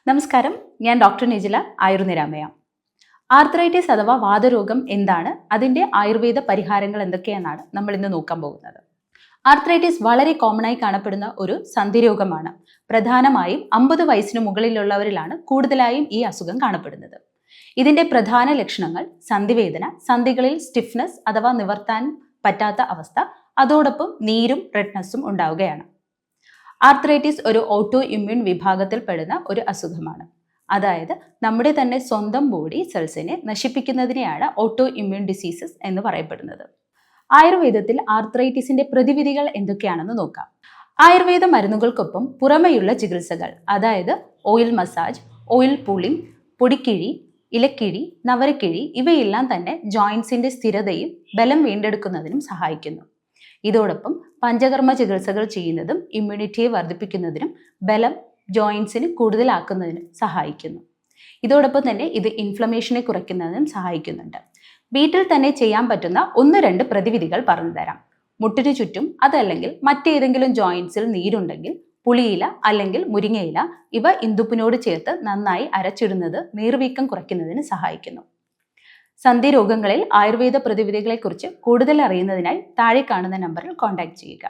നമസ്കാരം, ഞാൻ doctor Nijila, ആയുർനിരാമയ. Arthritis അഥവാ വാതരോഗം എന്താണ്, അതിൻ്റെ ആയുർവേദ പരിഹാരങ്ങൾ എന്തൊക്കെയെന്നാണ് നമ്മൾ ഇന്ന് നോക്കാൻ പോകുന്നത്. ആർത്രൈറ്റിസ് വളരെ കോമൺ ആയി കാണപ്പെടുന്ന ഒരു സന്ധിരോഗമാണ്. പ്രധാനമായും 50 വയസ്സിന് മുകളിലുള്ളവരിലാണ് കൂടുതലായും ഈ അസുഖം കാണപ്പെടുന്നത്. ഇതിൻ്റെ പ്രധാന ലക്ഷണങ്ങൾ സന്ധിവേദന, സന്ധികളിൽ സ്റ്റിഫ്നെസ് അഥവാ നിവർത്താൻ പറ്റാത്ത അവസ്ഥ, അതോടൊപ്പം നീരും റെഡ്നെസ്സും ഉണ്ടാവുകയാണ്. ആർത്രൈറ്റിസ് ഒരു ഓട്ടോ ഇമ്മ്യൂൺ വിഭാഗത്തിൽ പെടുന്ന ഒരു അസുഖമാണ്. അതായത് നമ്മുടെ തന്നെ സ്വന്തം ബോഡി സെൽസിനെ നശിപ്പിക്കുന്നതിനെയാണ് ഓട്ടോ ഇമ്മ്യൂൺ ഡിസീസസ് എന്ന് പറയപ്പെടുന്നത്. ആയുർവേദത്തിൽ ആർത്രൈറ്റിസിന്റെ പ്രതിവിധികൾ എന്തൊക്കെയാണെന്ന് നോക്കാം. ആയുർവേദ മരുന്നുകൾക്കൊപ്പം പുറമെയുള്ള ചികിത്സകൾ, അതായത് ഓയിൽ മസാജ്, ഓയിൽ പൂളിംഗ്, പൊടിക്കിഴി, ഇലക്കിഴി, നവരക്കിഴി ഇവയെല്ലാം തന്നെ ജോയിൻസിന്റെ സ്ഥിരതയും ബലം വീണ്ടെടുക്കുന്നതിനും സഹായിക്കുന്നു. ഇതോടൊപ്പം പഞ്ചകർമ്മ ചികിത്സകൾ ചെയ്യുന്നതും ഇമ്മ്യൂണിറ്റിയെ വർദ്ധിപ്പിക്കുന്നതിനും ബലം ജോയിൻസിന് കൂടുതലാക്കുന്നതിനും സഹായിക്കുന്നു. ഇതോടൊപ്പം തന്നെ ഇത് ഇൻഫ്ലമേഷനെ കുറയ്ക്കുന്നതിനും സഹായിക്കുന്നുണ്ട്. വീട്ടിൽ തന്നെ ചെയ്യാൻ പറ്റുന്ന 1-2 പ്രതിവിധികൾ പറഞ്ഞു തരാം. മുട്ടിനു ചുറ്റും അതല്ലെങ്കിൽ മറ്റേതെങ്കിലും ജോയിൻസിൽ നീരുണ്ടെങ്കിൽ പുളിയില അല്ലെങ്കിൽ മുരിങ്ങയില ഇവ ഇന്ദുപ്പിനോട് ചേർത്ത് നന്നായി അരച്ചിടുന്നത് നീർവീക്കം കുറയ്ക്കുന്നതിന് സഹായിക്കുന്നു. സന്ധി രോഗങ്ങളിൽ ആയുർവേദ പ്രതിവിധികളെക്കുറിച്ച് കൂടുതൽ അറിയുന്നതിനായി താഴെ കാണുന്ന നമ്പറിൽ കോൺടാക്ട് ചെയ്യുക.